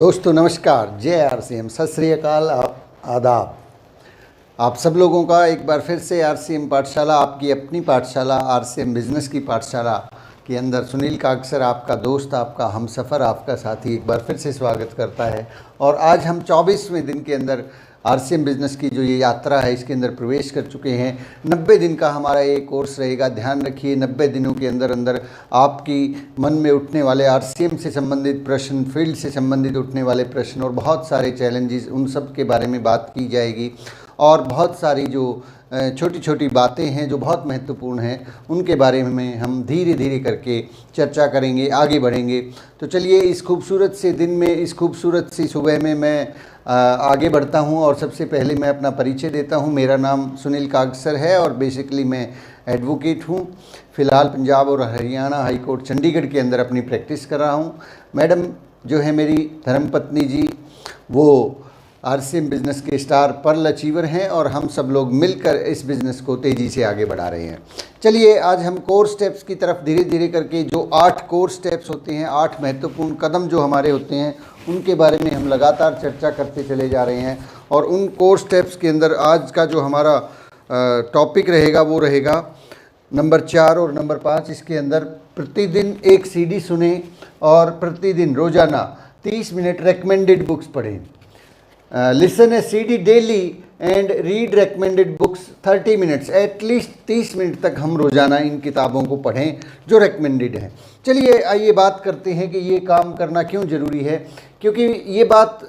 दोस्तों नमस्कार, जय आरसीएम, सत श्री अकाल, आदाब। आप सब लोगों का एक बार फिर से आरसीएम पाठशाला, आपकी अपनी पाठशाला आरसीएम बिजनेस की पाठशाला के अंदर सुनील कागसर, आपका दोस्त, आपका हमसफ़र, आपका साथी एक बार फिर से स्वागत करता है। और आज हम 24वें दिन के अंदर आरसीएम बिजनेस की जो ये यात्रा है इसके अंदर प्रवेश कर चुके हैं। 90 दिन का हमारा ये कोर्स रहेगा। ध्यान रखिए, 90 दिनों के अंदर अंदर आपकी मन में उठने वाले आरसीएम से संबंधित प्रश्न, फील्ड से संबंधित उठने वाले प्रश्न और बहुत सारे चैलेंजेस, उन सब के बारे में बात की जाएगी। और बहुत सारी जो छोटी छोटी बातें हैं जो बहुत महत्वपूर्ण हैं, उनके बारे में हम धीरे धीरे करके चर्चा करेंगे, आगे बढ़ेंगे। तो चलिए, इस खूबसूरत से दिन में, इस खूबसूरत सी सुबह में मैं आगे बढ़ता हूं। और सबसे पहले मैं अपना परिचय देता हूं। मेरा नाम सुनील कागसर है और बेसिकली मैं एडवोकेट हूं। फ़िलहाल पंजाब और हरियाणा हाई कोर्ट चंडीगढ़ के अंदर अपनी प्रैक्टिस कर रहा हूं। मैडम जो है मेरी धर्मपत्नी जी, वो आरसीएम बिजनेस के स्टार पर्ल अचीवर हैं और हम सब लोग मिलकर इस बिज़नेस को तेज़ी से आगे बढ़ा रहे हैं। चलिए, आज हम कोर स्टेप्स की तरफ धीरे धीरे करके, जो 8 कोर स्टेप्स होते हैं, 8 महत्वपूर्ण कदम जो हमारे होते हैं, उनके बारे में हम लगातार चर्चा करते चले जा रहे हैं। और उन कोर स्टेप्स के अंदर आज का जो हमारा टॉपिक रहेगा वो रहेगा नंबर 4 और नंबर 5। इसके अंदर प्रतिदिन एक सीडी सुने और प्रतिदिन रोज़ाना 30 मिनट रेकमेंडेड बुक्स पढ़ें। Listen A CD daily and read recommended books 30 minutes. At least 30 minute तक हम रोज़ाना इन किताबों को पढ़ें जो रेकमेंडेड हैं। चलिए, आइए बात करते हैं कि ये काम करना क्यों ज़रूरी है। क्योंकि ये बात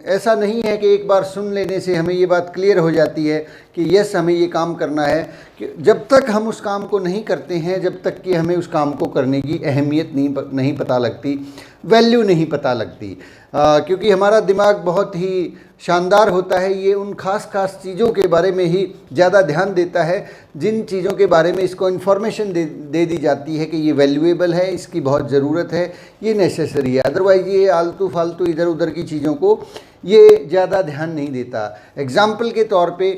ऐसा नहीं है कि एक बार सुन लेने से हमें ये बात क्लियर हो जाती है कि यस, हमें ये काम करना है। कि जब तक हम उस काम को नहीं करते हैं, जब तक कि हमें उस काम को करने की अहमियत नहीं पता लगती, वैल्यू नहीं पता लगती। क्योंकि हमारा दिमाग बहुत ही शानदार होता है। ये उन खास चीज़ों के बारे में ही ज़्यादा ध्यान देता है जिन चीज़ों के बारे में इसको इन्फॉर्मेशन दे दी जाती है कि ये वैल्यूएबल है, इसकी बहुत ज़रूरत है, ये नेसेसरी है। अदरवाइज़ ये आलतू फालतू इधर उधर की चीज़ों को ये ज़्यादा ध्यान नहीं देता। एग्ज़ाम्पल के तौर पे,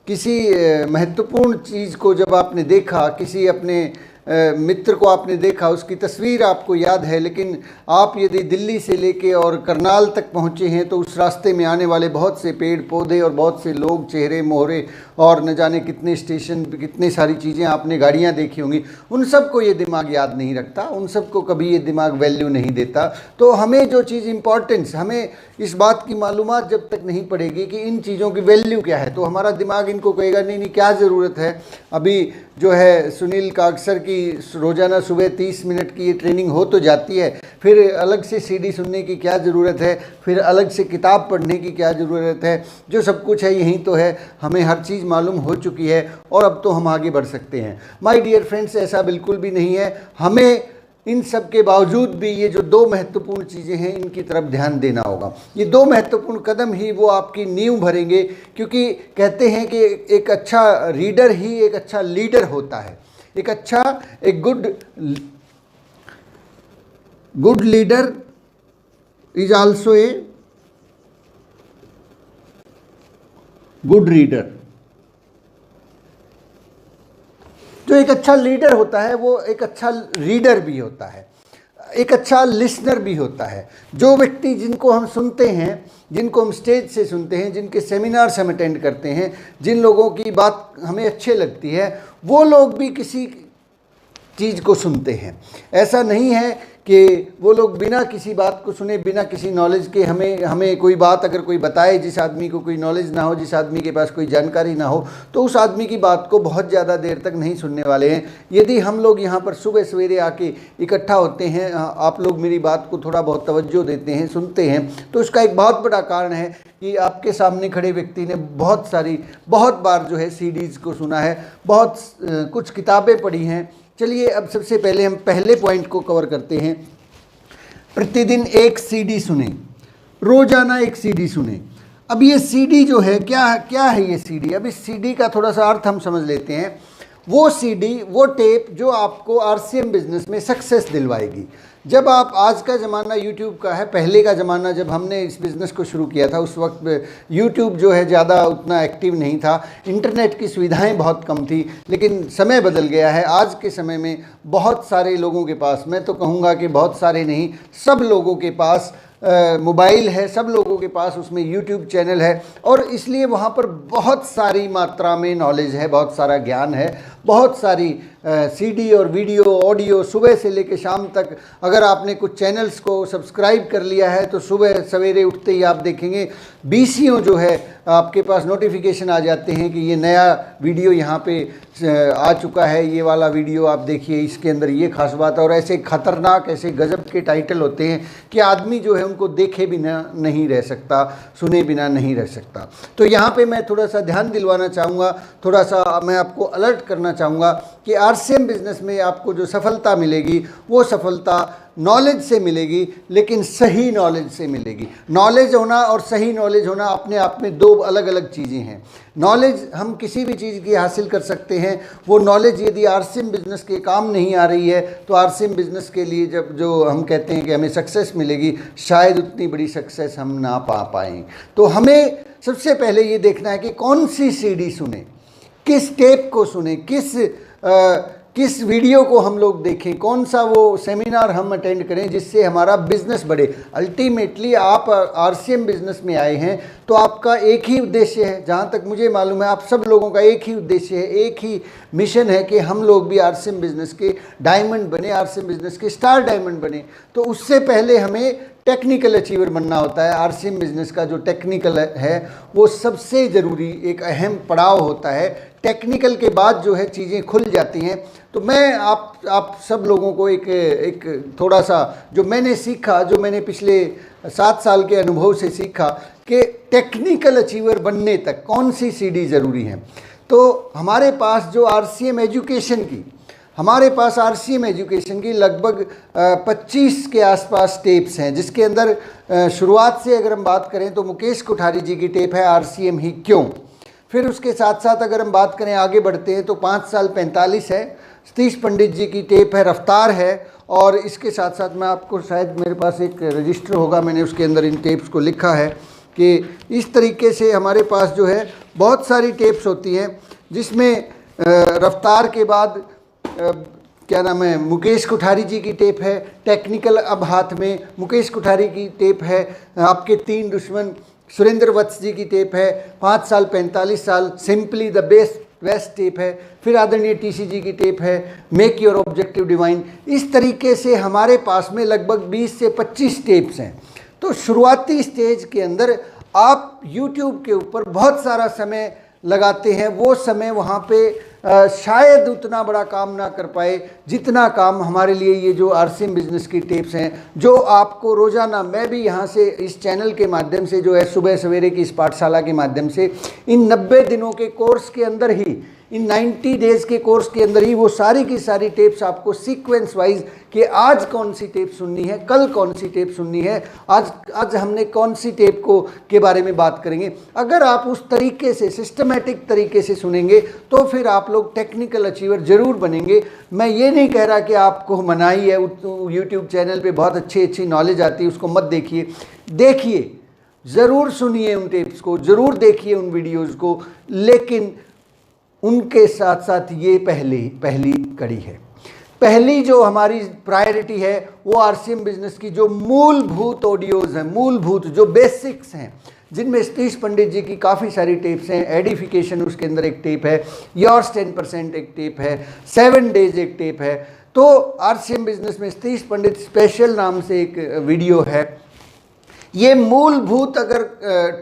किसी महत्वपूर्ण चीज़ को जब आपने देखा, किसी अपने मित्र को आपने देखा, उसकी तस्वीर आपको याद है, लेकिन आप यदि दिल्ली से लेके और करनाल तक पहुँचे हैं तो उस रास्ते में आने वाले बहुत से पेड़ पौधे और बहुत से लोग, चेहरे मोहरे और न जाने कितने स्टेशन, कितनी सारी चीज़ें आपने, गाड़ियाँ देखी होंगी, उन सब को ये दिमाग याद नहीं रखता, उन सब को कभी ये दिमाग वैल्यू नहीं देता। तो हमें जो चीज़ इम्पॉर्टेंस, हमें इस बात की मालूमात जब तक नहीं पड़ेगी कि इन चीज़ों की वैल्यू क्या है, तो हमारा दिमाग इनको कहेगा नहीं क्या ज़रूरत है। अभी जो है सुनील कागसर की रोज़ाना सुबह 30 मिनट की ये ट्रेनिंग हो तो जाती है, फिर अलग से सीडी सुनने की क्या ज़रूरत है, फिर अलग से किताब पढ़ने की क्या ज़रूरत है, जो सब कुछ है यहीं तो है। हमें हर चीज़ मालूम हो चुकी है और अब तो हम आगे बढ़ सकते हैं। माय डियर फ्रेंड्स, ऐसा बिल्कुल भी नहीं है। हमें इन सब के बावजूद भी ये जो 2 महत्वपूर्ण चीज़ें हैं, इनकी तरफ ध्यान देना होगा। ये 2 महत्वपूर्ण कदम ही वो आपकी नींव भरेंगे। क्योंकि कहते हैं कि एक अच्छा रीडर ही एक अच्छा लीडर होता है। एक good leader is also a good reader. जो एक अच्छा लीडर होता है वो एक अच्छा रीडर भी होता है, एक अच्छा लिसनर भी होता है। जो व्यक्ति, जिनको हम सुनते हैं, जिनको हम स्टेज से सुनते हैं, जिनके सेमिनार्स हम अटेंड करते हैं, जिन लोगों की बात हमें अच्छी लगती है, वो लोग भी किसी चीज़ को सुनते हैं। ऐसा नहीं है कि वो लोग बिना किसी बात को सुने, बिना किसी नॉलेज के हमें कोई बात अगर कोई बताए, जिस आदमी को कोई नॉलेज ना हो, जिस आदमी के पास कोई जानकारी ना हो, तो उस आदमी की बात को बहुत ज़्यादा देर तक नहीं सुनने वाले हैं। यदि हम लोग यहाँ पर सुबह सवेरे आके इकट्ठा होते हैं, आप लोग मेरी बात को थोड़ा बहुत तवज्जो देते हैं, सुनते हैं, तो उसका एक बहुत बड़ा कारण है कि आपके सामने खड़े व्यक्ति ने बहुत बार जो है सीडीज़ को सुना है, बहुत कुछ किताबें पढ़ी हैं। चलिए, अब सबसे पहले हम पहले पॉइंट को कवर करते हैं। प्रतिदिन एक सीडी सुने, रोजाना एक सीडी सुने। अब ये सीडी जो है, क्या है ये सीडी? अब इस सीडी का थोड़ा सा अर्थ हम समझ लेते हैं। वो सीडी, वो टेप जो आपको आरसीएम बिजनेस में सक्सेस दिलवाएगी। जब आप, आज का ज़माना यूट्यूब का है, पहले का ज़माना जब हमने इस बिज़नेस को शुरू किया था उस वक्त यूट्यूब जो है ज़्यादा उतना एक्टिव नहीं था, इंटरनेट की सुविधाएं बहुत कम थी। लेकिन समय बदल गया है। आज के समय में बहुत सारे लोगों के पास, मैं तो कहूँगा कि बहुत सारे नहीं, सब लोगों के पास मोबाइल है, सब लोगों के पास उसमें यूट्यूब चैनल है, और इसलिए वहाँ पर बहुत सारी मात्रा में नॉलेज है, बहुत सारा ज्ञान है, बहुत सारी सीडी और वीडियो ऑडियो सुबह से लेकर शाम तक। अगर आपने कुछ चैनल्स को सब्सक्राइब कर लिया है तो सुबह सवेरे उठते ही आप देखेंगे बीसियों जो है आपके पास नोटिफिकेशन आ जाते हैं कि ये नया वीडियो यहाँ पे आ चुका है, ये वाला वीडियो आप देखिए, इसके अंदर ये खास बात है। और ऐसे खतरनाक, ऐसे गजब के टाइटल होते हैं कि आदमी जो है उनको देखे बिना नहीं रह सकता, सुने बिना नहीं रह सकता। तो यहाँ पे मैं थोड़ा सा ध्यान दिलवाना चाहूँगा, थोड़ा सा मैं आपको अलर्ट करना चाहूँगा कि आरसीएम बिजनेस में आपको जो सफलता मिलेगी वो सफलता नॉलेज से मिलेगी, लेकिन सही नॉलेज से मिलेगी। नॉलेज होना और सही नॉलेज होना अपने आप में दो अलग अलग चीज़ें हैं। नॉलेज हम किसी भी चीज़ की हासिल कर सकते हैं, वो नॉलेज यदि आरसीएम बिजनेस के काम नहीं आ रही है तो आरसीएम बिजनेस के लिए जब जो हम कहते हैं कि हमें सक्सेस मिलेगी, शायद उतनी बड़ी सक्सेस हम ना पा पाएँ। तो हमें सबसे पहले ये देखना है कि कौन सी सीडी सुने, किस टेप को सुने, किस वीडियो को हम लोग देखें, कौन सा वो सेमिनार हम अटेंड करें जिससे हमारा बिजनेस बढ़े। अल्टीमेटली आप आरसीएम बिजनेस में आए हैं तो आपका एक ही उद्देश्य है, जहाँ तक मुझे मालूम है आप सब लोगों का एक ही उद्देश्य है, एक ही मिशन है कि हम लोग भी आरसीएम बिजनेस के डायमंड बने, आरसीएम बिजनेस के स्टार डायमंड बने। तो उससे पहले हमें टेक्निकल अचीवर बनना होता है। आरसीएम बिजनेस का जो टेक्निकल है वो सबसे ज़रूरी एक अहम पड़ाव होता है। टेक्निकल के बाद जो है चीज़ें खुल जाती हैं। तो मैं आप सब लोगों को एक थोड़ा सा जो मैंने सीखा, जो मैंने पिछले 7 साल के अनुभव से सीखा कि टेक्निकल अचीवर बनने तक कौन सी सीडी ज़रूरी है। तो हमारे पास जो आरसीएम एजुकेशन की लगभग 25 के आसपास टेप्स हैं, जिसके अंदर शुरुआत से अगर हम बात करें तो मुकेश कोठारी जी की टेप है आरसीएम ही क्यों। फिर उसके साथ साथ अगर हम बात करें, आगे बढ़ते हैं तो 5 साल 45 है, सतीश पंडित जी की टेप है, रफ्तार है। और इसके साथ साथ मैं आपको, शायद मेरे पास एक रजिस्टर होगा, मैंने उसके अंदर इन टेप्स को लिखा है कि इस तरीके से हमारे पास जो है बहुत सारी टेप्स होती हैं, जिसमें रफ्तार के बाद क्या नाम है, मुकेश कोठारी जी की टेप है, टेक्निकल अब हाथ में, मुकेश कोठारी की टेप है, आपके 3 दुश्मन सुरेंद्र वत्स जी की टेप है, 5 साल 45 साल, सिंपली द बेस्ट टेप है। फिर आदरणीय टीसी जी की टेप है, मेक योर ऑब्जेक्टिव डिवाइन। इस तरीके से हमारे पास में लगभग 20 से 25 टेप्स हैं। तो शुरुआती स्टेज के अंदर आप YouTube के ऊपर बहुत सारा समय लगाते हैं, वो समय वहाँ पे शायद उतना बड़ा काम ना कर पाए जितना काम हमारे लिए ये जो आरसीएम बिजनेस की टिप्स हैं, जो आपको रोज़ाना, मैं भी यहाँ से इस चैनल के माध्यम से जो है सुबह सवेरे की इस पाठशाला के माध्यम से इन 90 दिनों के कोर्स के अंदर ही, इन 90 डेज़ के कोर्स के अंदर ही वो सारी की सारी टिप्स आपको सीक्वेंस वाइज कि आज कौन सी टेप सुननी है, कल कौन सी टेप सुननी है, आज हमने कौन सी टेप को के बारे में बात करेंगे। अगर आप उस तरीके से सिस्टमेटिक तरीके से सुनेंगे तो फिर आप लोग टेक्निकल अचीवर ज़रूर बनेंगे। मैं ये नहीं कह रहा कि आपको मनाही है, यूट्यूब चैनल पे बहुत अच्छी नॉलेज आती है, उसको मत देखिए, देखिए ज़रूर, सुनिए उन टेप्स को, ज़रूर देखिए उन वीडियोज़ को, लेकिन उनके साथ साथ ये पहली कड़ी है। पहली जो हमारी प्रायोरिटी है वो आरसीएम बिजनेस की जो मूलभूत ऑडियोज़ हैं, मूलभूत जो बेसिक्स हैं, जिनमें सतीश पंडित जी की काफ़ी सारी टेप्स हैं। एडिफिकेशन उसके अंदर एक टेप है, योर्स 10% एक टेप है, 7 डेज एक टेप है। तो आरसीएम बिजनेस में सतीश पंडित स्पेशल नाम से एक वीडियो है। ये मूलभूत अगर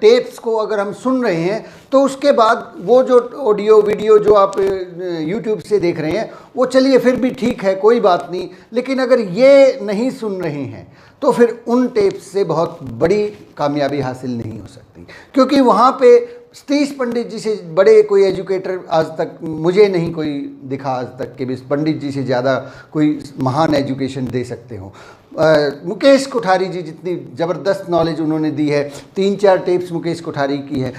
टेप्स को अगर हम सुन रहे हैं तो उसके बाद वो जो ऑडियो वीडियो जो आप यूट्यूब से देख रहे हैं वो चलिए फिर भी ठीक है, कोई बात नहीं, लेकिन अगर ये नहीं सुन रहे हैं तो फिर उन टेप्स से बहुत बड़ी कामयाबी हासिल नहीं हो सकती, क्योंकि वहाँ पे सतीश पंडित जी से बड़े कोई एजुकेटर आज तक मुझे नहीं कोई दिखा आज तक कि पंडित जी से ज़्यादा कोई महान एजुकेशन दे सकते हो। मुकेश कोठारी जी जितनी ज़बरदस्त नॉलेज उन्होंने दी है, 3-4 टेप्स मुकेश कोठारी की है।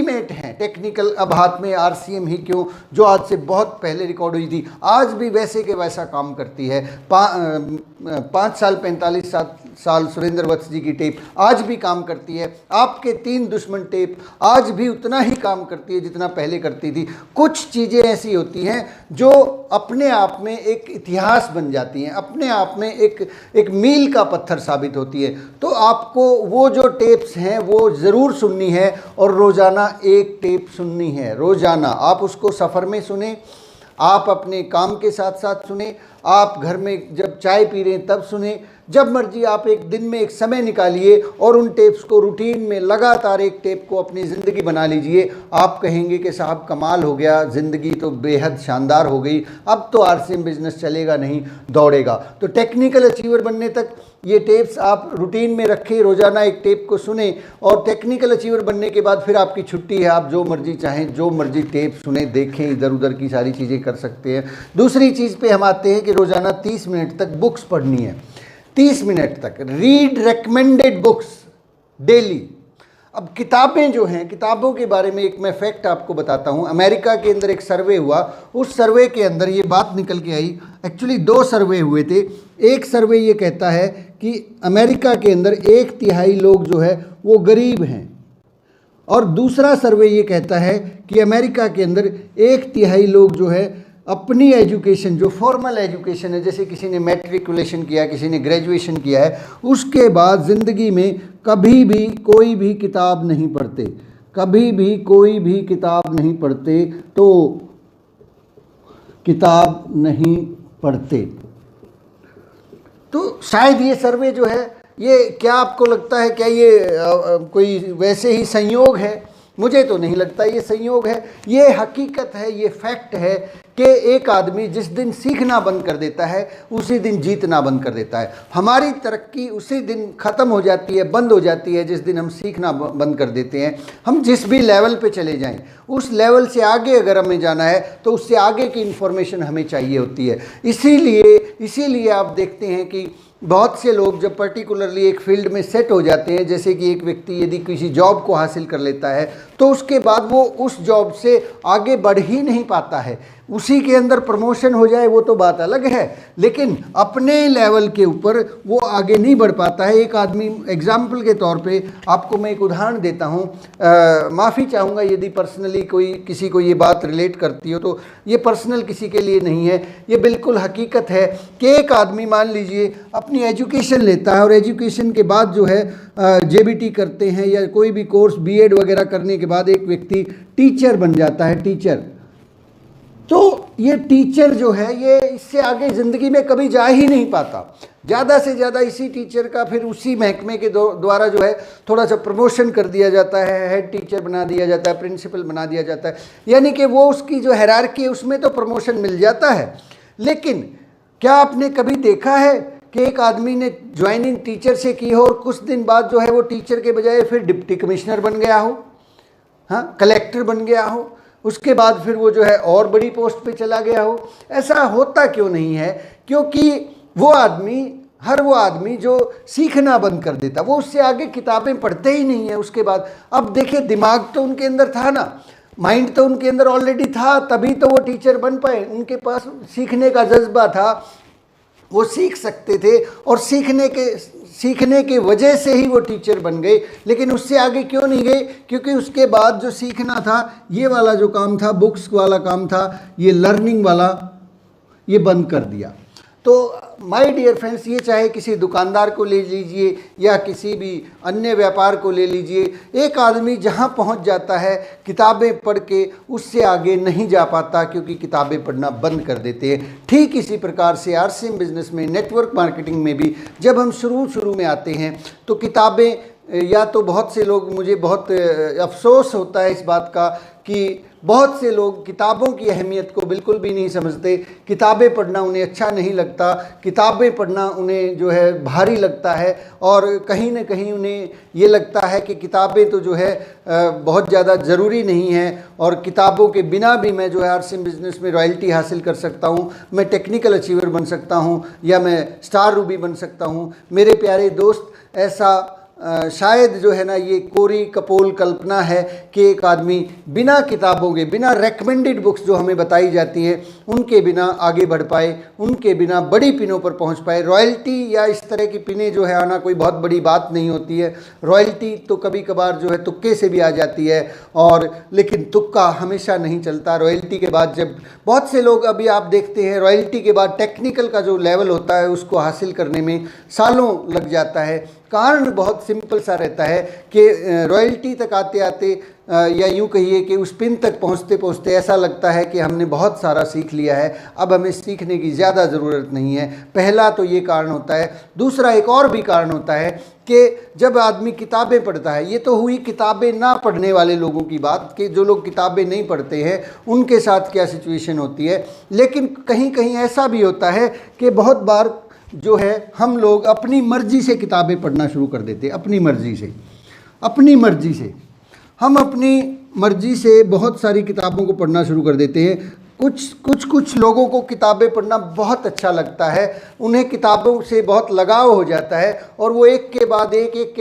अल्टीमेट हैं टेक्निकल। अब हाथ में आरसीएम ही क्यों, जो आज से बहुत पहले रिकॉर्ड हुई थी, आज भी वैसे के वैसा काम करती है। 5 साल 45 साल सुरेंद्र वत्स जी की टेप आज भी काम करती है। आपके 3 दुश्मन टेप आज भी उतना ही काम करती है जितना पहले करती थी। कुछ चीज़ें ऐसी होती हैं जो अपने आप में एक इतिहास बन जाती हैं, अपने आप में एक मील का पत्थर साबित होती है। तो आपको वो जो टेप्स हैं वो ज़रूर सुननी है, और रोज़ाना एक टेप सुननी है। रोज़ाना आप उसको सफ़र में सुने, आप अपने काम के साथ साथ सुने, आप घर में जब चाय पी रहे हैं तब सुने, जब मर्जी आप एक दिन में एक समय निकालिए और उन टेप्स को रूटीन में लगातार एक टेप को अपनी ज़िंदगी बना लीजिए। आप कहेंगे कि साहब कमाल हो गया, ज़िंदगी तो बेहद शानदार हो गई, अब तो आरसीएम बिजनेस चलेगा नहीं, दौड़ेगा। तो टेक्निकल अचीवर बनने तक ये टेप्स आप रूटीन में रखें, रोज़ाना एक टेप को सुने, और टेक्निकल अचीवर बनने के बाद फिर आपकी छुट्टी है, आप जो मर्जी चाहें जो मर्जी टेप सुने, देखें, इधर उधर की सारी चीज़ें कर सकते हैं। दूसरी चीज़ पे हम आते हैं कि रोज़ाना 30 मिनट तक बुक्स पढ़नी है। 30 मिनट तक रीड रेकमेंडेड बुक्स डेली। अब किताबें जो हैं, किताबों के बारे में एक मैं फैक्ट आपको बताता हूँ। अमेरिका के अंदर एक सर्वे हुआ, उस सर्वे के अंदर ये बात निकल के आई। एक्चुअली 2 सर्वे हुए थे। एक सर्वे ये कहता है कि अमेरिका के अंदर 1/3 लोग जो है वो गरीब हैं, और दूसरा सर्वे ये कहता है कि अमेरिका के अंदर 1/3 लोग जो है अपनी एजुकेशन, जो फॉर्मल एजुकेशन है, जैसे किसी ने मैट्रिकुलेशन किया, किसी ने ग्रेजुएशन किया है, उसके बाद ज़िंदगी में कभी भी कोई भी किताब नहीं पढ़ते, कभी भी कोई भी किताब नहीं पढ़ते, तो किताब नहीं पढ़ते। तो शायद ये सर्वे जो है, ये क्या आपको लगता है, क्या ये कोई वैसे ही संयोग है? मुझे तो नहीं लगता ये संयोग है, ये हकीकत है, ये फैक्ट है कि एक आदमी जिस दिन सीखना बंद कर देता है उसी दिन जीतना बंद कर देता है। हमारी तरक्की उसी दिन ख़त्म हो जाती है, बंद हो जाती है, जिस दिन हम सीखना बंद कर देते हैं। हम जिस भी लेवल पे चले जाएं, उस लेवल से आगे अगर हमें जाना है तो उससे आगे की इन्फॉर्मेशन हमें चाहिए होती है। इसीलिए आप देखते हैं कि बहुत से लोग जब पर्टिकुलरली एक फील्ड में सेट हो जाते हैं, जैसे कि एक व्यक्ति यदि किसी जॉब को हासिल कर लेता है तो उसके बाद वो उस जॉब से आगे बढ़ ही नहीं पाता है। उसी के अंदर प्रमोशन हो जाए वो तो बात अलग है, लेकिन अपने लेवल के ऊपर वो आगे नहीं बढ़ पाता है। एक आदमी, एग्जाम्पल के तौर पे आपको मैं एक उदाहरण देता हूँ, माफ़ी चाहूँगा यदि पर्सनली कोई किसी को ये बात रिलेट करती हो, तो ये पर्सनल किसी के लिए नहीं है, ये बिल्कुल हकीकत है कि एक आदमी मान लीजिए अपनी एजुकेशन लेता है और एजुकेशन के बाद जो है जेबीटी करते हैं या कोई भी कोर्स बीएड वगैरह करने के बाद एक व्यक्ति टीचर बन जाता है, टीचर। तो ये टीचर जो है ये इससे आगे ज़िंदगी में कभी जा ही नहीं पाता। ज़्यादा से ज़्यादा इसी टीचर का फिर उसी महकमे के द्वारा जो है थोड़ा सा प्रमोशन कर दिया जाता है, हेड टीचर बना दिया जाता है, प्रिंसिपल बना दिया जाता है, यानी कि वो उसकी जो हायरार्की है उसमें तो प्रमोशन मिल जाता है। लेकिन क्या आपने कभी देखा है कि एक आदमी ने ज्वाइनिंग टीचर से की हो और कुछ दिन बाद जो है वो टीचर के बजाय फिर डिप्टी कमिश्नर बन गया हो, हाँ, कलेक्टर बन गया हो, उसके बाद फिर वो जो है और बड़ी पोस्ट पे चला गया हो? ऐसा होता क्यों नहीं है? क्योंकि वो आदमी जो सीखना बंद कर देता, वो उससे आगे किताबें पढ़ते ही नहीं है उसके बाद। अब देखिए, दिमाग तो उनके अंदर था ना, माइंड तो उनके अंदर ऑलरेडी था, तभी तो वो टीचर बन पाए। उनके पास सीखने का जज्बा था, वो सीख सकते थे, और सीखने के वजह से ही वो टीचर बन गए। लेकिन उससे आगे क्यों नहीं गए? क्योंकि उसके बाद जो सीखना था, ये वाला जो काम था, बुक्स वाला काम था, ये लर्निंग वाला, ये बंद कर दिया। तो माय डियर फ्रेंड्स, ये चाहे किसी दुकानदार को ले लीजिए या किसी भी अन्य व्यापार को ले लीजिए, एक आदमी जहाँ पहुँच जाता है किताबें पढ़ के, उससे आगे नहीं जा पाता, क्योंकि किताबें पढ़ना बंद कर देते हैं। ठीक इसी प्रकार से आरसीएम बिजनेस में, नेटवर्क मार्केटिंग में भी जब हम शुरू में आते हैं तो किताबें, या तो बहुत से लोग, मुझे बहुत अफसोस होता है इस बात का कि बहुत से लोग किताबों की अहमियत को बिल्कुल भी नहीं समझते। किताबें पढ़ना उन्हें अच्छा नहीं लगता, किताबें पढ़ना उन्हें जो है भारी लगता है, और कहीं ना कहीं उन्हें ये लगता है कि किताबें तो जो है बहुत ज़्यादा ज़रूरी नहीं है, और किताबों के बिना भी मैं जो है आरसीएम बिजनेस में रॉयल्टी हासिल कर सकता हूँ, मैं टेक्निकल अचीवर बन सकता हूँ, या मैं स्टार रूबी बन सकता हूँ। मेरे प्यारे दोस्त, ऐसा शायद जो है ना ये कोरी कपोल कल्पना है कि एक आदमी बिना किताबों के, बिना रेकमेंडेड बुक्स जो हमें बताई जाती है उनके बिना आगे बढ़ पाए, उनके बिना बड़ी पिनों पर पहुंच पाए। रॉयल्टी या इस तरह की पिनें जो है आना कोई बहुत बड़ी बात नहीं होती है। रॉयल्टी तो कभी कभार जो है तुक्के से भी आ जाती है, और लेकिन तुक्का हमेशा नहीं चलता। रॉयल्टी के बाद जब बहुत से लोग, अभी आप देखते हैं रॉयल्टी के बाद टेक्निकल का जो लेवल होता है उसको हासिल करने में सालों लग जाता है। कारण बहुत सिंपल सा रहता है कि रॉयल्टी तक आते आते या यूँ कहिए कि उस पिन तक पहुँचते पहुँचते ऐसा लगता है कि हमने बहुत सारा सीख लिया है, अब हमें सीखने की ज़्यादा ज़रूरत नहीं है। पहला तो ये कारण होता है। दूसरा एक और भी कारण होता है कि जब आदमी किताबें पढ़ता है, ये तो हुई किताबें ना पढ़ने वाले लोगों की बात, कि जो लोग किताबें नहीं पढ़ते हैं उनके साथ क्या सिचुएशन होती है। लेकिन कहीं कहीं ऐसा भी होता है कि बहुत बार जो है हम लोग अपनी मर्ज़ी से किताबें पढ़ना शुरू कर देते हैं। अपनी मर्ज़ी से हम अपनी मर्ज़ी से बहुत सारी किताबों को पढ़ना शुरू कर देते हैं। कुछ लोगों को किताबें पढ़ना बहुत अच्छा लगता है, उन्हें किताबों से बहुत लगाव हो जाता है और वो एक के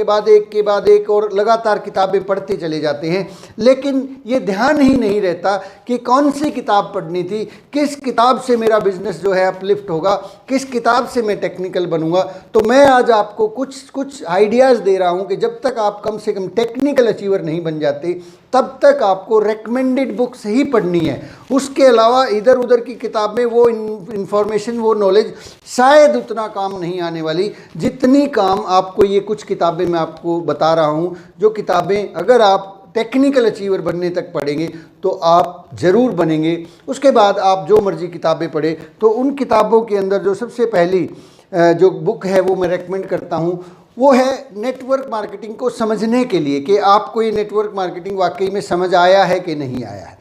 बाद एक और लगातार किताबें पढ़ते चले जाते हैं। लेकिन ये ध्यान ही नहीं रहता कि कौन सी किताब पढ़नी थी, किस किताब से मेरा बिजनेस जो है अपलिफ्ट होगा, किस किताब से मैं टेक्निकल बनूंगा। तो मैं आज आपको कुछ आइडियाज़ दे रहा हूँ कि जब तक आप कम से कम टेक्निकल अचीवर नहीं बन जाते तब तक आपको रेकमेंडेड बुक्स ही पढ़नी है। उसके अलावा इधर उधर की किताबें, वो इन्फॉर्मेशन, वो नॉलेज शायद उतना काम नहीं आने वाली जितनी काम आपको ये कुछ किताबें मैं आपको बता रहा हूँ, जो किताबें अगर आप टेक्निकल अचीवर बनने तक पढ़ेंगे तो आप ज़रूर बनेंगे। उसके बाद आप जो मर्जी किताबें पढ़ें। तो उन किताबों के अंदर जो सबसे पहली जो बुक है वो मैं रेकमेंड करता हूँ, वो है नेटवर्क मार्केटिंग को समझने के लिए, कि आपको ये नेटवर्क मार्केटिंग वाकई में समझ आया है कि नहीं आया है।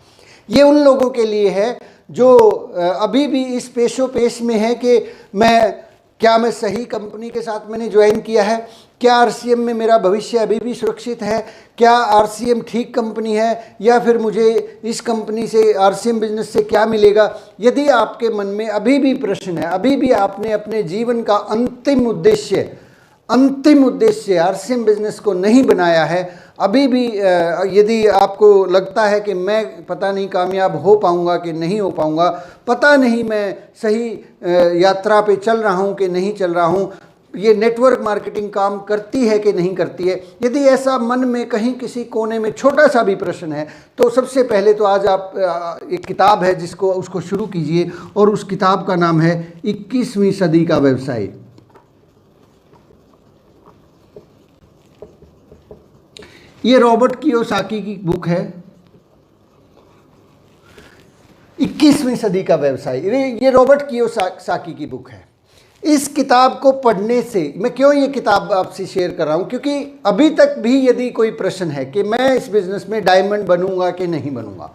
ये उन लोगों के लिए है जो अभी भी इस पेशो पेश में है कि क्या मैं सही कंपनी के साथ मैंने ज्वाइन किया है, क्या आरसीएम में मेरा भविष्य अभी भी सुरक्षित है, क्या आरसीएम ठीक कंपनी है, या फिर मुझे इस कंपनी से, आरसीएम बिजनेस से क्या मिलेगा। यदि आपके मन में अभी भी प्रश्न है, अभी भी आपने अपने जीवन का अंतिम उद्देश्य आरसीएम बिजनेस को नहीं बनाया है, अभी भी यदि आपको लगता है कि मैं पता नहीं कामयाब हो पाऊंगा कि नहीं हो पाऊंगा, पता नहीं मैं सही यात्रा पे चल रहा हूं कि नहीं चल रहा हूं, ये नेटवर्क मार्केटिंग काम करती है कि नहीं करती है, यदि ऐसा मन में कहीं किसी कोने में छोटा सा भी प्रश्न है, तो सबसे पहले तो आज आप एक किताब है उसको शुरू कीजिए, और उस किताब का नाम है 21वीं सदी का व्यवसाय। ये रॉबर्ट कियोसाकी की बुक है, 21वीं सदी का व्यवसाय। ये रॉबर्ट कियोसाकी की बुक है। इस किताब को पढ़ने से, मैं क्यों ये किताब आपसे शेयर कर रहा हूँ, क्योंकि अभी तक भी यदि कोई प्रश्न है कि मैं इस बिजनेस में डायमंड बनूंगा कि नहीं बनूंगा,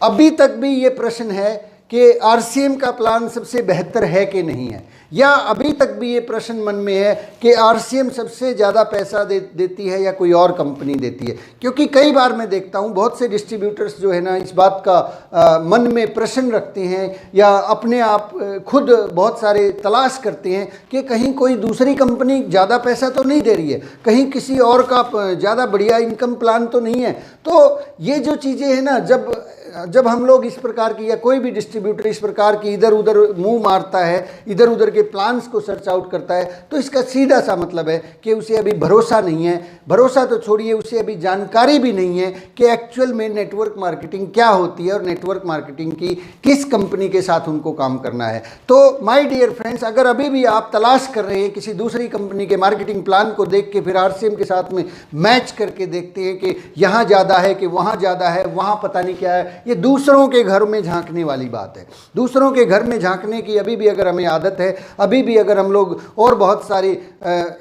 अभी तक भी ये प्रश्न है कि आरसीएम का प्लान सबसे बेहतर है कि नहीं है, या अभी तक भी ये प्रश्न मन में है कि आरसीएम सबसे ज़्यादा पैसा देती है या कोई और कंपनी देती है। क्योंकि कई बार मैं देखता हूँ बहुत से डिस्ट्रीब्यूटर्स जो है ना इस बात का मन में प्रश्न रखते हैं, या अपने आप खुद बहुत सारे तलाश करते हैं कि कहीं कोई दूसरी कंपनी ज़्यादा पैसा तो नहीं दे रही है, कहीं किसी और का ज़्यादा बढ़िया इनकम प्लान तो नहीं है। तो ये जो चीज़ें हैं ना, जब हम लोग इस प्रकार की, या कोई भी डिस्ट्रीब्यूटर इस प्रकार की इधर उधर मुंह मारता है, इधर उधर के प्लान्स को सर्च आउट करता है, तो इसका सीधा सा मतलब है कि उसे अभी भरोसा नहीं है। भरोसा तो छोड़िए, उसे अभी जानकारी भी नहीं है कि एक्चुअल में नेटवर्क मार्केटिंग क्या होती है और नेटवर्क मार्केटिंग की किस कंपनी के साथ उनको काम करना है। तो माय डियर फ्रेंड्स, अगर अभी भी आप तलाश कर रहे हैं किसी दूसरी कंपनी के मार्केटिंग प्लान को देख के फिर आरसीएम के साथ में मैच करके देखते हैं कि यहाँ ज़्यादा है कि वहाँ ज़्यादा है, वहाँ पता नहीं क्या है, ये दूसरों के घर में झांकने वाली बात है। दूसरों के घर में झांकने की अभी भी अगर हमें आदत है, अभी भी अगर हम लोग और बहुत सारी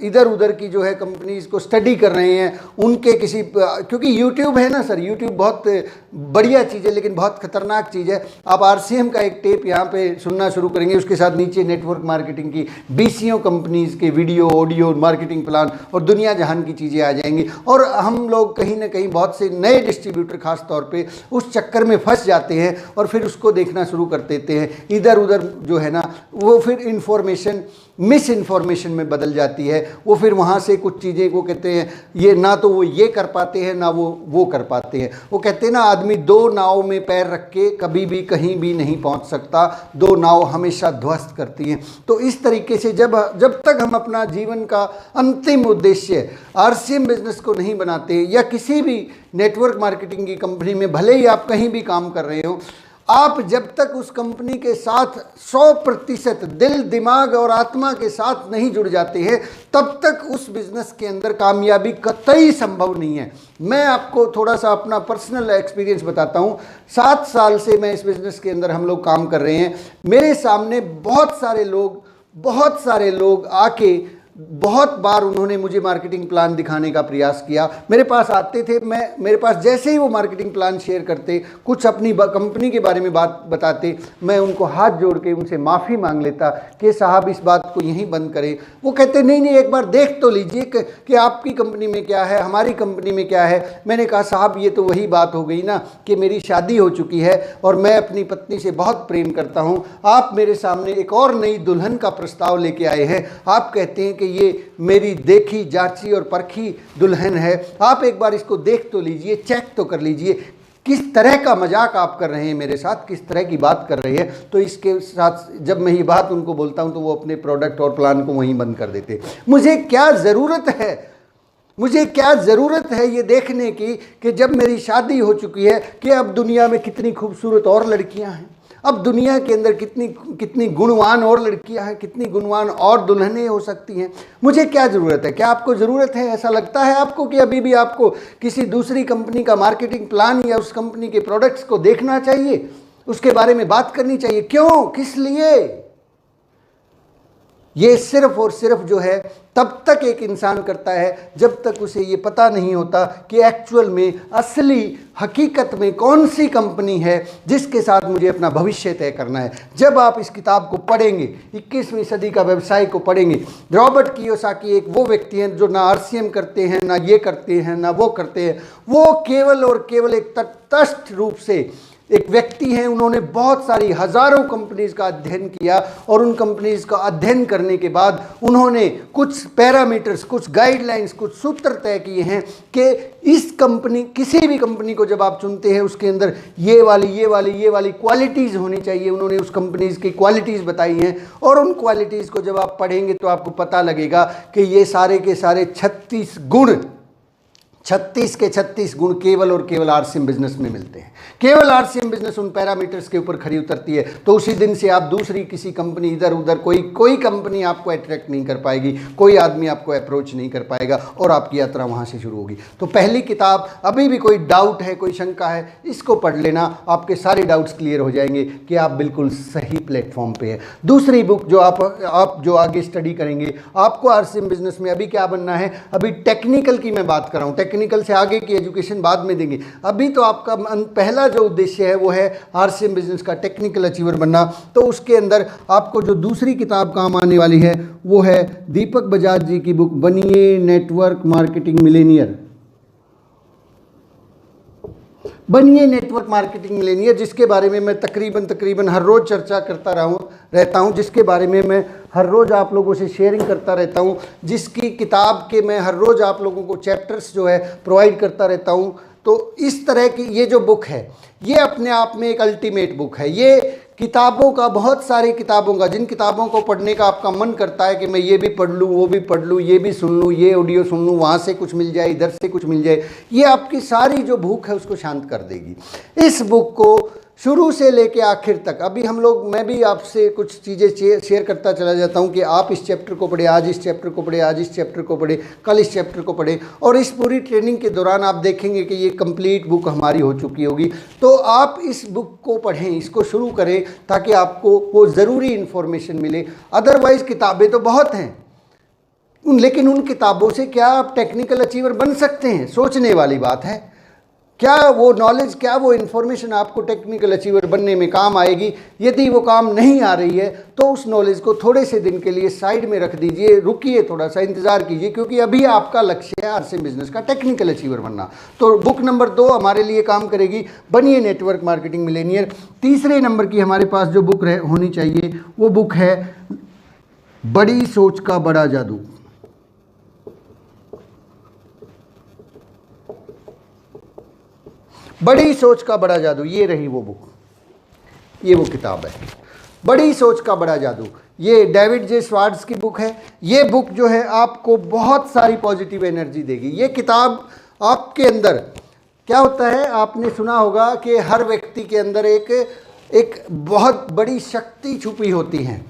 इधर उधर की जो है कंपनीज को स्टडी कर रहे हैं, उनके किसी, क्योंकि यूट्यूब है ना सर, यूट्यूब बहुत बढ़िया चीज़ है लेकिन बहुत खतरनाक चीज़ है। आप आरसीएम का एक टेप यहाँ पे सुनना शुरू करेंगे, उसके साथ नीचे नेटवर्क मार्केटिंग की 20 कंपनीज के वीडियो, ऑडियो, मार्केटिंग प्लान और दुनिया जहान की चीज़ें आ जाएंगी। और हम लोग कहीं ना कहीं बहुत से नए डिस्ट्रीब्यूटर खास तौर पे उस चक्कर में फंस जाते हैं और फिर उसको देखना शुरू कर देते हैं इधर उधर जो है ना, वो फिर इंफॉर्मेशन मिस इन्फॉर्मेशन में बदल जाती है। वो फिर वहाँ से कुछ चीज़ें को कहते हैं ये ना तो वो ये कर पाते हैं ना वो कर पाते हैं। वो कहते हैं ना आदमी दो नाव में पैर रख के कभी भी कहीं भी नहीं पहुँच सकता, दो नाव हमेशा ध्वस्त करती हैं। तो इस तरीके से जब तक हम अपना जीवन का अंतिम उद्देश्य आरसीएम बिजनेस को नहीं बनाते, या किसी भी नेटवर्क मार्केटिंग की कंपनी में भले ही आप कहीं भी काम कर रहे हो, आप जब तक उस कंपनी के साथ 100% दिल दिमाग और आत्मा के साथ नहीं जुड़ जाते हैं, तब तक उस बिज़नेस के अंदर कामयाबी कतई संभव नहीं है। मैं आपको थोड़ा सा अपना पर्सनल एक्सपीरियंस बताता हूँ। 7 साल से मैं इस बिज़नेस के अंदर हम लोग काम कर रहे हैं। मेरे सामने बहुत सारे लोग आके बहुत बार उन्होंने मुझे मार्केटिंग प्लान दिखाने का प्रयास किया। मेरे पास आते थे, मेरे पास जैसे ही वो मार्केटिंग प्लान शेयर करते, कुछ अपनी कंपनी के बारे में बात बताते, मैं उनको हाथ जोड़ के उनसे माफ़ी मांग लेता कि साहब इस बात को यहीं बंद करें। वो कहते नहीं एक बार देख तो लीजिए कि आपकी कंपनी में क्या है, हमारी कंपनी में क्या है। मैंने कहा साहब ये तो वही बात हो गई ना कि मेरी शादी हो चुकी है और मैं अपनी पत्नी से बहुत प्रेम करता हूँ। आप मेरे सामने एक और नई दुल्हन का प्रस्ताव लेके आए हैं। आप कहते हैं कि ये मेरी देखी जांची और परखी दुल्हन है, आप एक बार इसको देख तो लीजिए, चेक तो कर लीजिए। किस तरह का मजाक आप कर रहे हैं मेरे साथ, किस तरह की बात कर रहे हैं। तो इसके साथ जब मैं ये बात उनको बोलता हूं तो वो अपने प्रोडक्ट और प्लान को वहीं बंद कर देते। मुझे क्या ज़रूरत है ये देखने की कि जब मेरी शादी हो चुकी है कि अब दुनिया में कितनी खूबसूरत और लड़कियां हैं, अब दुनिया के अंदर कितनी गुणवान और लड़कियां हैं, कितनी गुणवान और दुल्हनें हो सकती हैं। मुझे क्या ज़रूरत है? क्या आपको ज़रूरत है? ऐसा लगता है आपको कि अभी भी आपको किसी दूसरी कंपनी का मार्केटिंग प्लान या उस कंपनी के प्रोडक्ट्स को देखना चाहिए, उसके बारे में बात करनी चाहिए? क्यों, किस लिए? ये सिर्फ और सिर्फ जो है तब तक एक इंसान करता है जब तक उसे ये पता नहीं होता कि एक्चुअल में असली हकीकत में कौन सी कंपनी है जिसके साथ मुझे अपना भविष्य तय करना है। जब आप इस किताब को पढ़ेंगे, 21वीं सदी का व्यवसाय को पढ़ेंगे, रॉबर्ट कियोसाकी एक वो व्यक्ति हैं जो ना आरसीएम करते हैं, ना ये करते हैं, ना वो करते हैं। वो केवल और केवल एक तटस्थ रूप से एक व्यक्ति हैं। उन्होंने बहुत सारी हज़ारों कंपनीज का अध्ययन किया और उन कंपनीज का अध्ययन करने के बाद उन्होंने कुछ पैरामीटर्स, कुछ गाइडलाइंस, कुछ सूत्र तय किए हैं कि इस कंपनी, किसी भी कंपनी को जब आप चुनते हैं उसके अंदर ये वाली क्वालिटीज़ होनी चाहिए। उन्होंने उस कंपनीज की क्वालिटीज़ बताई हैं और उन क्वालिटीज़ को जब आप पढ़ेंगे तो आपको पता लगेगा कि ये सारे के सारे 36 के 36 गुण केवल और केवल आरसीएम बिजनेस में मिलते हैं। केवल आरसीएम बिजनेस उन पैरामीटर्स के ऊपर खरी उतरती है तो उसी दिन से आप दूसरी किसी कंपनी, इधर उधर कोई कंपनी आपको अट्रैक्ट नहीं कर पाएगी, कोई आदमी आपको अप्रोच नहीं कर पाएगा और आपकी यात्रा वहां से शुरू होगी। तो पहली किताब, अभी भी कोई डाउट है, कोई शंका है, इसको पढ़ लेना, आपके सारे डाउट्स क्लियर हो जाएंगे कि आप बिल्कुल सही प्लेटफॉर्म पे है। दूसरी बुक जो आप जो आगे स्टडी करेंगे, आपको आरसीएम बिजनेस में अभी क्या बनना है, अभी टेक्निकल की मैं बात कर रहा हूँ, टेक्निकल से आगे की एजुकेशन बाद में देंगे। अभी तो आपका पहला जो उद्देश्य है वो है आरसीएम बिजनेस का टेक्निकल अचीवर बनना। तो उसके अंदर आपको जो दूसरी किताब काम आने वाली है वो है दीपक बजाज जी की बुक बनिए नेटवर्क मार्केटिंग मिलेनियर। बनिए नेटवर्क मार्केटिंग मिलेनियर, जिसके बारे में मैं तकरीबन हर रोज़ चर्चा करता रहता हूँ, जिसके बारे में मैं हर रोज़ आप लोगों से शेयरिंग करता रहता हूँ, जिसकी किताब के मैं हर रोज़ आप लोगों को चैप्टर्स जो है प्रोवाइड करता रहता हूँ। तो इस तरह की ये जो बुक है ये अपने आप में एक अल्टीमेट बुक है। ये किताबों का, बहुत सारी किताबों का, जिन किताबों को पढ़ने का आपका मन करता है कि मैं ये भी पढ़ लूँ, वो भी पढ़ लूँ, ये भी सुन लूँ, ये ऑडियो सुन लूँ, वहाँ से कुछ मिल जाए, इधर से कुछ मिल जाए, ये आपकी सारी जो भूख है उसको शांत कर देगी। इस बुक को शुरू से लेके आखिर तक, अभी मैं भी आपसे कुछ चीज़ें शेयर करता चला जाता हूँ कि आप इस चैप्टर को पढ़े, आज इस चैप्टर को पढ़े, आज इस चैप्टर को पढ़े, कल इस चैप्टर को पढ़े, और इस पूरी ट्रेनिंग के दौरान आप देखेंगे कि ये कंप्लीट बुक हमारी हो चुकी होगी। तो आप इस बुक को पढ़ें, इसको शुरू करें ताकि आपको वो ज़रूरी इन्फॉर्मेशन मिले। अदरवाइज़ किताबें तो बहुत हैं, लेकिन उन किताबों से क्या आप टेक्निकल अचीवर बन सकते हैं, सोचने वाली बात है। क्या वो नॉलेज, क्या वो इन्फॉर्मेशन आपको टेक्निकल अचीवर बनने में काम आएगी? यदि वो काम नहीं आ रही है तो उस नॉलेज को थोड़े से दिन के लिए साइड में रख दीजिए, रुकिए, थोड़ा सा इंतज़ार कीजिए, क्योंकि अभी आपका लक्ष्य है आरसीएम बिजनेस का टेक्निकल अचीवर बनना। तो बुक नंबर 2 हमारे लिए काम करेगी, बनिए नेटवर्क मार्केटिंग मिलेनियर। तीसरे नंबर की हमारे पास जो बुक होनी चाहिए वो बुक है बड़ी सोच का बड़ा जादू। बड़ी सोच का बड़ा जादू, ये रही वो बुक, ये वो किताब है, बड़ी सोच का बड़ा जादू। ये डेविड जे स्वार्ट्ज की बुक है। ये बुक जो है आपको बहुत सारी पॉजिटिव एनर्जी देगी। ये किताब आपके अंदर क्या होता है, आपने सुना होगा कि हर व्यक्ति के अंदर एक बहुत बड़ी शक्ति छुपी होती है।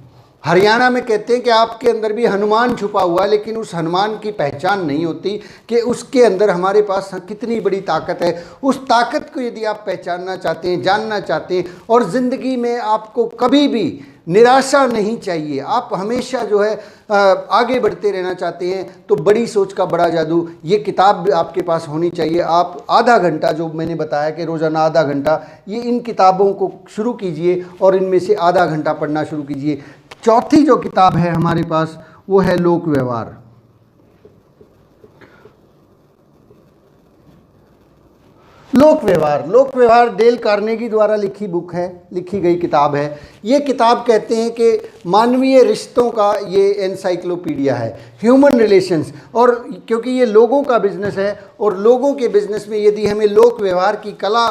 हरियाणा में कहते हैं कि आपके अंदर भी हनुमान छुपा हुआ है, लेकिन उस हनुमान की पहचान नहीं होती कि उसके अंदर हमारे पास कितनी बड़ी ताकत है। उस ताकत को यदि आप पहचानना चाहते हैं, जानना चाहते हैं, और ज़िंदगी में आपको कभी भी निराशा नहीं चाहिए, आप हमेशा जो है आगे बढ़ते रहना चाहते हैं, तो बड़ी सोच का बड़ा जादू, ये किताब आपके पास होनी चाहिए। आप आधा घंटा, जो मैंने बताया कि रोज़ाना आधा घंटा, ये इन किताबों को शुरू कीजिए और इनमें से आधा घंटा पढ़ना शुरू कीजिए। चौथी जो किताब है हमारे पास वो है लोक व्यवहार। लोक व्यवहार डेल कार्नेगी द्वारा लिखी गई किताब है। ये किताब कहते हैं कि मानवीय रिश्तों का ये एनसाइक्लोपीडिया है, ह्यूमन रिलेशंस। और क्योंकि ये लोगों का बिजनेस है, और लोगों के बिजनेस में यदि हमें लोक व्यवहार की कला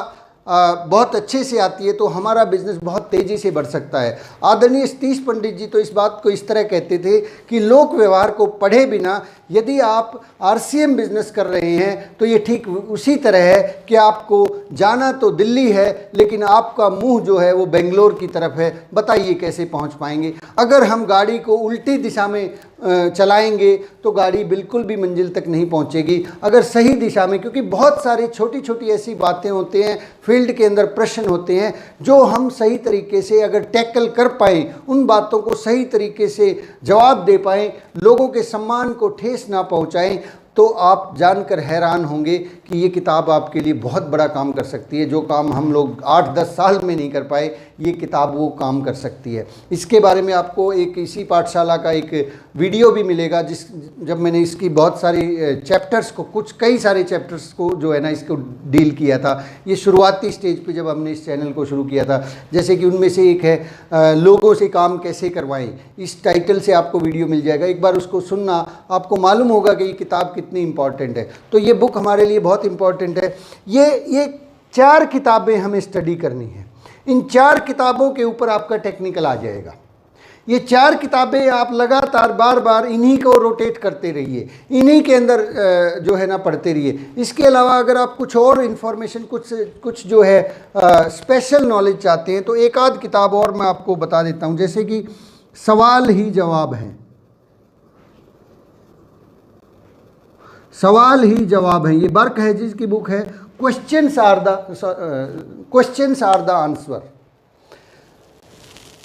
बहुत अच्छे से आती है, तो हमारा बिजनेस बहुत तेज़ी से बढ़ सकता है। आदरणीय सतीश पंडित जी तो इस बात को इस तरह कहते थे कि लोक व्यवहार को पढ़े बिना यदि आप आरसीएम बिजनेस कर रहे हैं, तो ये ठीक उसी तरह है कि आपको जाना तो दिल्ली है, लेकिन आपका मुंह जो है वो बेंगलोर की तरफ है। बताइए कैसे पहुंच पाएंगे? अगर हम गाड़ी को उल्टी दिशा में चलाएंगे तो गाड़ी बिल्कुल भी मंजिल तक नहीं पहुंचेगी। अगर सही दिशा में, क्योंकि बहुत सारी छोटी छोटी ऐसी बातें होती हैं, फील्ड के अंदर प्रश्न होते हैं, जो हम सही तरीके से अगर टैकल कर पाएँ, उन बातों को सही तरीके से जवाब दे पाएँ, लोगों के सम्मान को ठेस ना पहुंचाएं, तो आप जानकर हैरान होंगे कि ये किताब आपके लिए बहुत बड़ा काम कर सकती है। जो काम हम लोग 8-10 साल में नहीं कर पाए, ये किताब वो काम कर सकती है। इसके बारे में आपको एक इसी पाठशाला का एक वीडियो भी मिलेगा, जब मैंने इसकी बहुत सारी चैप्टर्स को, कई सारे चैप्टर्स को जो है ना, इसको डील किया था। ये शुरुआती स्टेज पे जब हमने इस चैनल को शुरू किया था। जैसे कि उनमें से एक है लोगों से काम कैसे करवाएं। इस टाइटल से आपको वीडियो मिल जाएगा, एक बार उसको सुनना, आपको मालूम होगा कि ये किताब कितनी इंपॉर्टेंट है। तो ये बुक हमारे लिए बहुत इंपॉर्टेंट है। ये 4 किताबें हमें स्टडी करनी है। इन 4 किताबों के ऊपर आपका टेक्निकल आ जाएगा। ये 4 किताबें आप लगातार बार बार इन्हीं को रोटेट करते रहिए, इन्हीं के अंदर जो है ना पढ़ते रहिए। इसके अलावा अगर आप कुछ और इन्फॉर्मेशन, कुछ जो है स्पेशल नॉलेज चाहते हैं, तो एक आध किताब और मैं आपको बता देता हूँ, जैसे कि सवाल ही जवाब है। सवाल ही जवाब है, ये बर्क हेजिस की बुक है। Questions are the answer.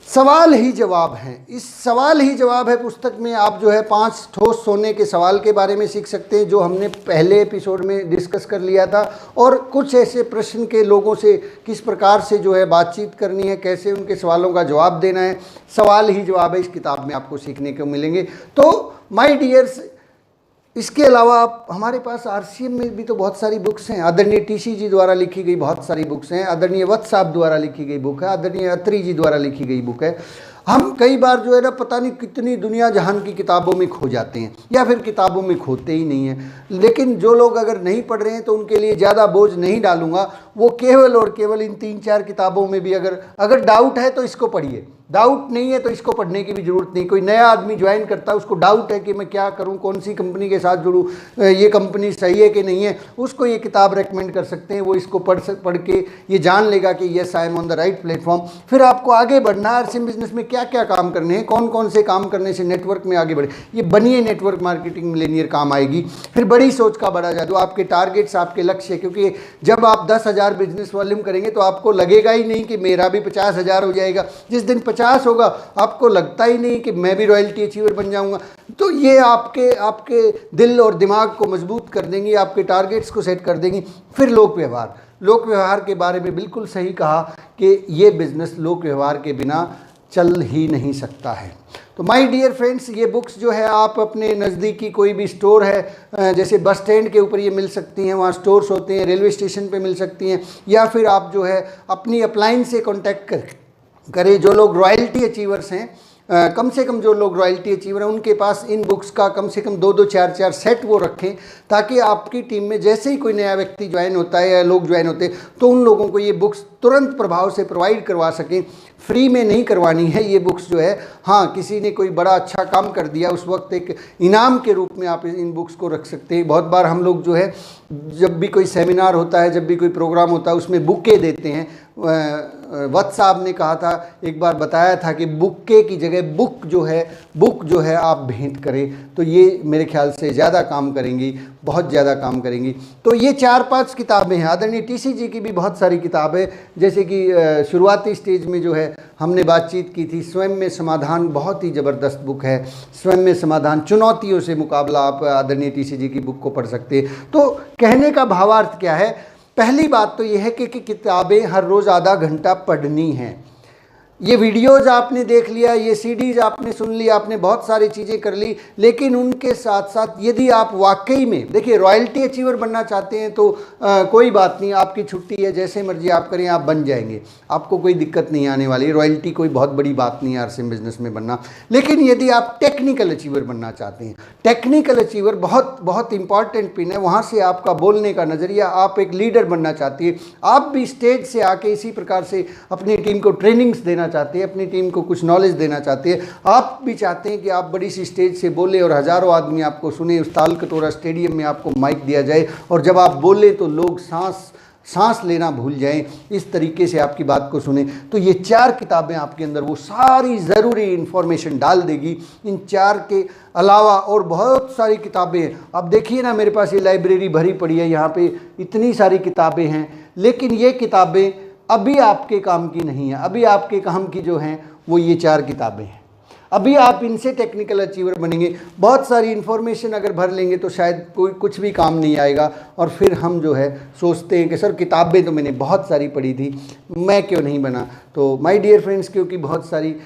सवाल ही जवाब हैं। इस सवाल ही जवाब है पुस्तक में आप जो है 5 ठोस सोने के सवाल के बारे में सीख सकते हैं, जो हमने पहले एपिसोड में डिस्कस कर लिया था। और कुछ ऐसे प्रश्न के लोगों से किस प्रकार से जो है बातचीत करनी है, कैसे उनके सवालों का जवाब देना है, सवाल ही जवाब है, इस किताब में आपको सीखने को मिलेंगे। तो माय डियर्स, इसके अलावा आप, हमारे पास आरसीएम में भी तो बहुत सारी बुक्स हैं। आदरणीय टीसी जी द्वारा लिखी गई बहुत सारी बुक्स हैं। आदरणीय वत्स साहब द्वारा लिखी गई बुक है। आदरणीय अत्री जी द्वारा लिखी गई बुक है। हम कई बार जो है ना, पता नहीं कितनी दुनिया जहान की किताबों में खो जाते हैं, या फिर किताबों में खोते ही नहीं हैं। लेकिन जो लोग अगर नहीं पढ़ रहे हैं, तो उनके लिए ज़्यादा बोझ नहीं डालूंगा। वो केवल और केवल इन 3-4 किताबों में भी अगर डाउट है तो इसको पढ़िए, डाउट नहीं है तो इसको पढ़ने की भी ज़रूरत नहीं। कोई नया आदमी ज्वाइन करता है, उसको डाउट है कि मैं क्या करूं, कौन सी कंपनी के साथ जुड़ूं, ये कंपनी सही है कि नहीं है, उसको ये किताब रेकमेंड कर सकते हैं। वो इसको पढ़ के ये जान लेगा कि yes I am on the right platform. फिर आपको आगे बढ़ना है। आरसीएम बिजनेस में क्या क्या काम करने हैं, कौन कौन से काम करने से नेटवर्क में आगे बढ़े, ये बनिए नेटवर्क मार्केटिंग मिलेनियर काम आएगी। फिर बड़ी सोच का बड़ा जादू, आपके टारगेट्स, आपके लक्ष्य। क्योंकि जब आप 10,000 बिजनेस वॉल्यूम करेंगे, तो आपको लगेगा ही नहीं कि मेरा भी 50,000 हो जाएगा। जिस दिन 50 होगा, आपको लगता ही नहीं कि मैं भी रॉयल्टी अचीवर बन जाऊंगा। तो ये आपके दिल और दिमाग को मजबूत कर देंगी, आपके टारगेट्स को सेट कर देंगी। फिर लोक व्यवहार के बारे में बिल्कुल सही कहा कि ये बिजनेस लोक व्यवहार के बिना चल ही नहीं सकता है। तो माय डियर फ्रेंड्स, ये बुक्स जो है आप अपने नज़दीकी कोई भी स्टोर है, जैसे बस स्टैंड के ऊपर ये मिल सकती हैं, वहाँ स्टोर्स होते हैं, रेलवे स्टेशन पे मिल सकती हैं, या फिर आप जो है अपनी अपलाइन से कॉन्टैक्ट करें। जो लोग रॉयल्टी अचीवर्स हैं, कम से कम जो लोग रॉयल्टी अचीवर हैं उनके पास इन बुक्स का कम से कम 2-2 4-4 सेट वो रखें, ताकि आपकी टीम में जैसे ही कोई नया व्यक्ति ज्वाइन होता है या लोग ज्वाइन होते हैं तो उन लोगों को ये बुक्स तुरंत प्रभाव से प्रोवाइड करवा सकें। फ्री में नहीं करवानी है ये बुक्स जो है। हाँ, किसी ने कोई बड़ा अच्छा काम कर दिया उस वक्त एक इनाम के रूप में आप इन बुक्स को रख सकते हैं। बहुत बार हम लोग जो है जब भी कोई सेमिनार होता है, जब भी कोई प्रोग्राम होता है, उसमें बुके देते हैं। वत्स साहब ने कहा था, एक बार बताया था कि बुक्के की जगह बुक जो है आप भेंट करें, तो ये मेरे ख्याल से ज़्यादा काम करेंगी, बहुत ज़्यादा काम करेंगी। तो ये 4-5 किताबें हैं। आदरणीय टीसी जी की भी बहुत सारी किताबें, जैसे कि शुरुआती स्टेज में जो है हमने बातचीत की थी, स्वयं में समाधान, बहुत ही ज़बरदस्त बुक है। स्वयं में समाधान, चुनौतियों से मुकाबला, आप आदरणीय टीसी जी की बुक को पढ़ सकते हैं। तो कहने का भावार्थ क्या है? पहली बात तो यह है कि किताबें हर रोज़ आधा घंटा पढ़नी हैं। ये वीडियोज़ आपने देख लिया, ये सीडीज़ आपने सुन ली, आपने बहुत सारी चीज़ें कर ली, लेकिन उनके साथ साथ यदि आप वाकई में देखिए रॉयल्टी अचीवर बनना चाहते हैं तो कोई बात नहीं, आपकी छुट्टी है, जैसे मर्जी आप करें, आप बन जाएंगे, आपको कोई दिक्कत नहीं आने वाली। रॉयल्टी कोई बहुत बड़ी बात नहीं है आरसीएम बिजनेस में बनना। लेकिन यदि आप टेक्निकल अचीवर बनना चाहते हैं, टेक्निकल अचीवर बहुत बहुत इंपॉर्टेंट पिन है। वहाँ से आपका बोलने का नज़रिया, आप एक लीडर बनना चाहती है, आप भी स्टेज से आके इसी प्रकार से अपनी टीम को ट्रेनिंग्स देना चाहते हैं, अपनी टीम को कुछ नॉलेज देना चाहते हैं। आप भी चाहते हैं कि आप बड़ी सी स्टेज से बोले और हज़ारों आदमी आपको सुने, उस ताल कटोरा स्टेडियम में आपको माइक दिया जाए और जब आप बोले तो लोग सांस लेना भूल जाएं, इस तरीके से आपकी बात को सुने। तो ये 4 किताबें आपके अंदर वो सारी ज़रूरी इन्फॉर्मेशन डाल देगी। इन 4 के अलावा और बहुत सारी किताबें हैं। अब देखिए ना, मेरे पास ये लाइब्रेरी भरी पड़ी है, यहाँ पे इतनी सारी किताबें हैं, लेकिन ये किताबें अभी आपके काम की नहीं है। अभी आपके काम की जो हैं वो ये 4 किताबें हैं। अभी आप इनसे टेक्निकल अचीवर बनेंगे। बहुत सारी इन्फॉर्मेशन अगर भर लेंगे तो शायद कोई कुछ भी काम नहीं आएगा, और फिर हम जो है सोचते हैं कि सर किताबें तो मैंने बहुत सारी पढ़ी थी, मैं क्यों नहीं बना। तो माय डियर फ्रेंड्स, क्योंकि बहुत सारी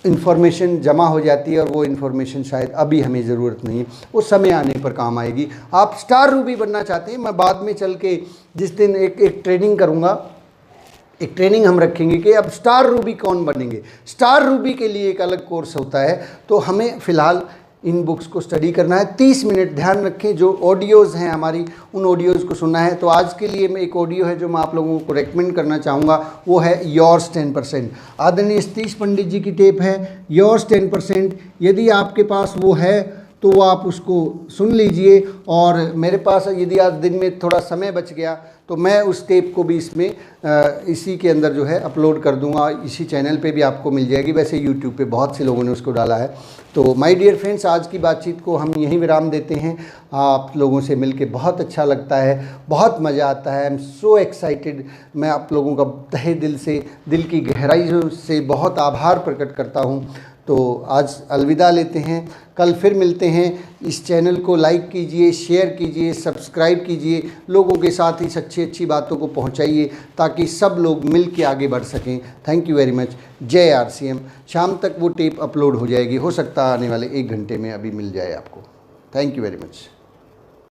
इन्फॉर्मेशन जमा हो जाती है और वो इन्फॉर्मेशन शायद अभी हमें ज़रूरत नहीं है, वो समय आने पर काम आएगी। आप स्टार रूबी बनना चाहते हैं, मैं बाद में चल के जिस दिन एक ट्रेनिंग करूँगा, एक ट्रेनिंग हम रखेंगे कि अब स्टार रूबी कौन बनेंगे। स्टार रूबी के लिए एक अलग कोर्स होता है। तो हमें फ़िलहाल इन बुक्स को स्टडी करना है। 30 मिनट, ध्यान रखें, जो ऑडियोज़ हैं हमारी, उन ऑडियोज़ को सुनना है। तो आज के लिए मैं एक ऑडियो है जो मैं आप लोगों को रेकमेंड करना चाहूँगा, वो है योर्स 10%। आदरणीय सतीश पंडित जी की टेप है योर्स 10%। यदि आपके पास वो है तो वो आप उसको सुन लीजिए। और मेरे पास यदि आज दिन में थोड़ा समय बच गया तो मैं उस टेप को भी इसमें इसी के अंदर जो है अपलोड कर दूंगा, इसी चैनल पे भी आपको मिल जाएगी। वैसे यूट्यूब पे बहुत से लोगों ने उसको डाला है। तो माय डियर फ्रेंड्स, आज की बातचीत को हम यहीं विराम देते हैं। आप लोगों से मिलके बहुत अच्छा लगता है, बहुत मज़ा आता है। I am so excited. मैं आप लोगों का तहे दिल से, दिल की गहराइयों से बहुत आभार प्रकट करता हूँ। तो आज अलविदा लेते हैं, कल फिर मिलते हैं। इस चैनल को लाइक कीजिए, शेयर कीजिए, सब्सक्राइब कीजिए, लोगों के साथ इस अच्छी बातों को पहुंचाइए ताकि सब लोग मिल के आगे बढ़ सकें। Thank you very much. जय आरसीएम। शाम तक वो टेप अपलोड हो जाएगी, हो सकता है आने वाले 1 घंटे में अभी मिल जाए आपको। Thank you very much.